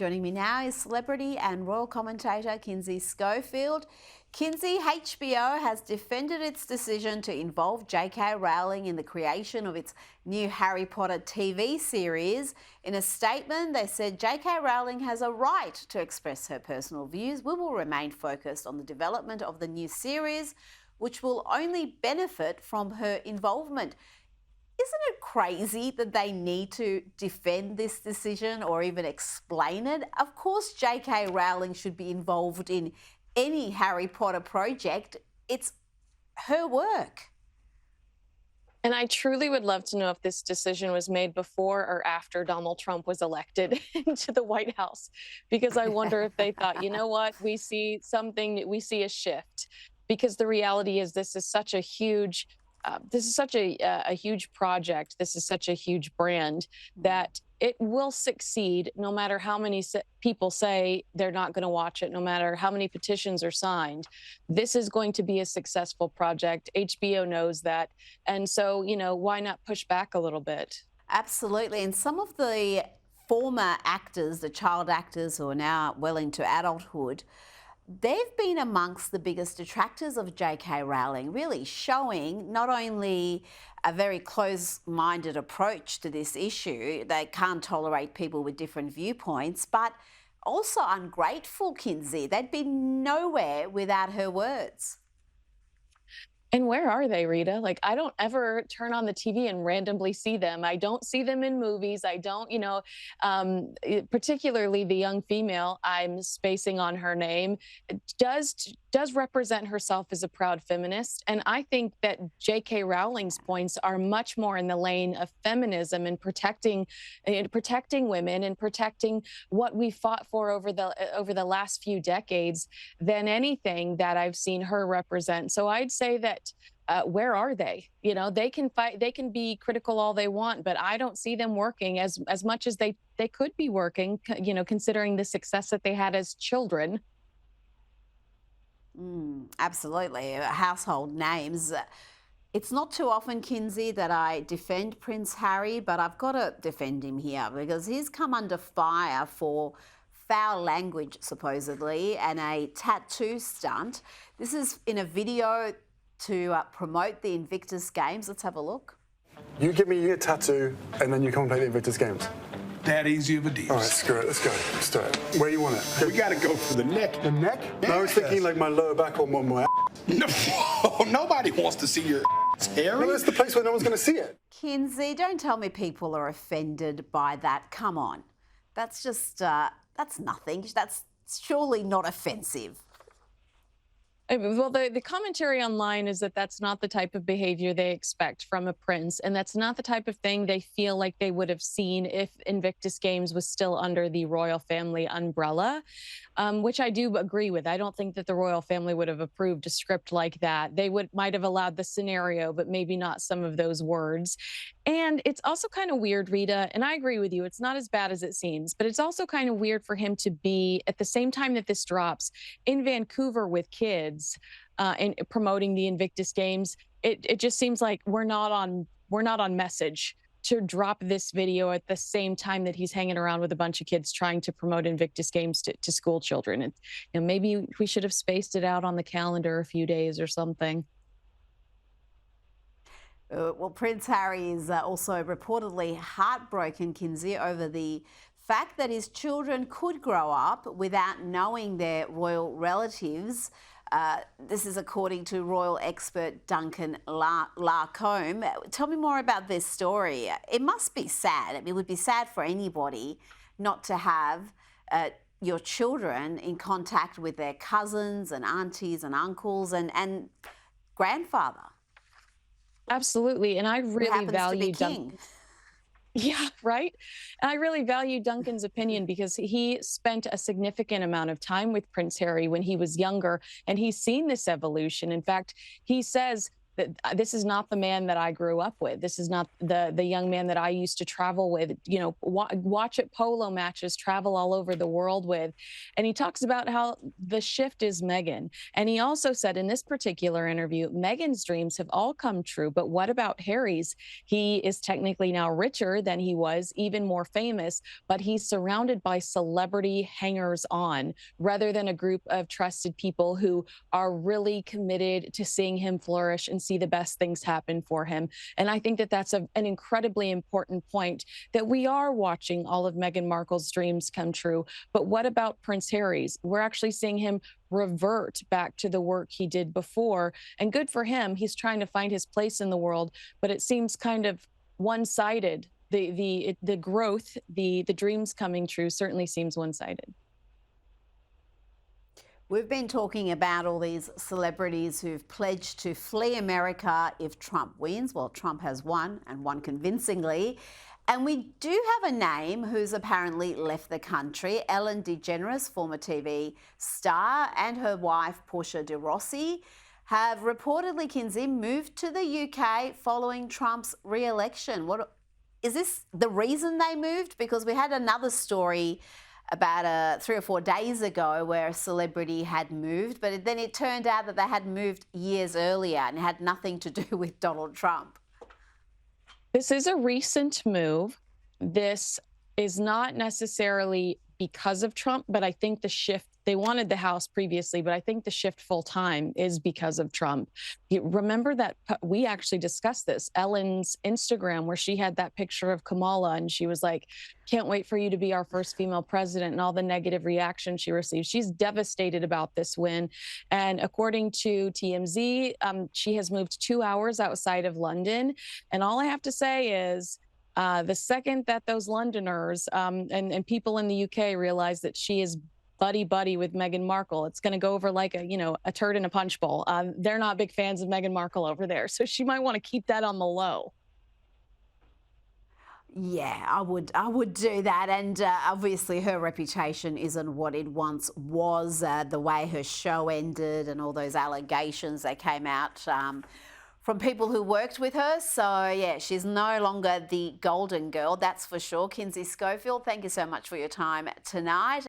Joining me now is celebrity and royal commentator Kinsey Schofield. Kinsey, HBO has defended its decision to involve JK Rowling in the creation of its new Harry Potter TV series. In a statement, they said JK Rowling has a right to express her personal views. We will remain focused on the development of the new series, which will only benefit from her involvement. Isn't it crazy that they need to defend this decision or even explain it? Of course, JK Rowling should be involved in any Harry Potter project. It's her work. And I truly would love to know if this decision was made before or after Donald Trump was elected into the White House, because I wonder if they thought, you know what, we see a shift, because the reality is this is such a huge huge project. This is such a huge brand that it will succeed no matter how many people say they're not going to watch it, no matter how many petitions are signed. This is going to be a successful project. HBO knows that. And so, why not push back a little bit? Absolutely. And some of the former actors, the child actors who are now well into adulthood, they've been amongst the biggest detractors of JK Rowling, really showing not only a very close-minded approach to this issue, they can't tolerate people with different viewpoints, but also ungrateful, Kinsey. They'd be nowhere without her words. And where are they, Rita? Like, I don't ever turn on the TV and randomly see them. I don't see them in movies. I don't, particularly the young female, I'm spacing on her name, does represent herself as a proud feminist. And I think that JK Rowling's points are much more in the lane of feminism and protecting women and protecting what we fought for over the last few decades than anything that I've seen her represent. So I'd say that where are they? They can fight, they can be critical all they want, but I don't see them working as much as they could be working, considering the success that they had as children. Absolutely. Household names. It's not too often, Kinsey, that I defend Prince Harry, but I've got to defend him here because he's come under fire for foul language, supposedly, and a tattoo stunt. This is in a video to promote the Invictus Games. Let's have a look. You give me a tattoo and then you come and play the Invictus Games. That easy of a deal. All right, screw it. Let's go. Let's do it. Where you want it? We gotta go for the neck. The neck? Yes. No, I was thinking like my lower back or my No, nobody wants to see your Harry. No, that's the place where no one's going to see it. Kinsey, don't tell me people are offended by that. Come on. That's just, that's nothing. That's surely not offensive. Well, the commentary online is that that's not the type of behavior they expect from a prince, and that's not the type of thing they feel like they would have seen if Invictus Games was still under the royal family umbrella, which I do agree with. I don't think that the royal family would have approved a script like that. They might have allowed the scenario, but maybe not some of those words. And it's also kind of weird, Rita, and I agree with you, it's not as bad as it seems, but it's also kind of weird for him to be, at the same time that this drops, in Vancouver with kids and promoting the Invictus Games. It just seems like we're not on message to drop this video at the same time that he's hanging around with a bunch of kids trying to promote Invictus Games to school children. And maybe we should have spaced it out on the calendar a few days or something. Well, Prince Harry is also reportedly heartbroken, Kinsey, over the fact that his children could grow up without knowing their royal relatives. This is according to royal expert Duncan Larcombe. Tell me more about this story. It must be sad. I mean, it would be sad for anybody not to have your children in contact with their cousins and aunties and uncles and grandfather. Absolutely. And I really value Duncan. Yeah, right. And I really value Duncan's opinion because he spent a significant amount of time with Prince Harry when he was younger, and he's seen this evolution. In fact, he says that this is not the man that I grew up with. This is not the young man that I used to travel with, watch at polo matches, travel all over the world with. And he talks about how the shift is Meghan. And he also said in this particular interview, Meghan's dreams have all come true, but what about Harry's? He is technically now richer than he was, even more famous, but he's surrounded by celebrity hangers-on rather than a group of trusted people who are really committed to seeing him flourish and see the best things happen for him. And I think that that's an incredibly important point, that we are watching all of Meghan Markle's dreams come true. But what about Prince Harry's? We're actually seeing him revert back to the work he did before. And good for him. He's trying to find his place in the world, but it seems kind of one-sided. The growth, the dreams coming true certainly seems one-sided. We've been talking about all these celebrities who've pledged to flee America if Trump wins. Well, Trump has won, and won convincingly. And we do have a name who's apparently left the country. Ellen DeGeneres, former TV star, and her wife, Portia de Rossi, have reportedly, Kinsey, moved to the UK following Trump's re-election. Is this the reason they moved? Because we had another story about 3 or 4 days ago where a celebrity had moved, but then it turned out that they had moved years earlier and had nothing to do with Donald Trump. This is a recent move. This is not necessarily because of Trump, but I think the shift, they wanted the House previously, but I think the shift full time is because of Trump. You remember that we actually discussed this, Ellen's Instagram, where she had that picture of Kamala and she was like, can't wait for you to be our first female president, and all the negative reaction she received. She's devastated about this win. And according to TMZ, she has moved 2 hours outside of London. And all I have to say is, the second that those Londoners and people in the UK realize that she is buddy with Meghan Markle, it's going to go over like a turd in a punch bowl. They're not big fans of Meghan Markle over there, so she might want to keep that on the low. Yeah, I would do that. And obviously her reputation isn't what it once was, the way her show ended and all those allegations that came out from people who worked with her. So, yeah, she's no longer the golden girl, that's for sure. Kinsey Schofield, thank you so much for your time tonight.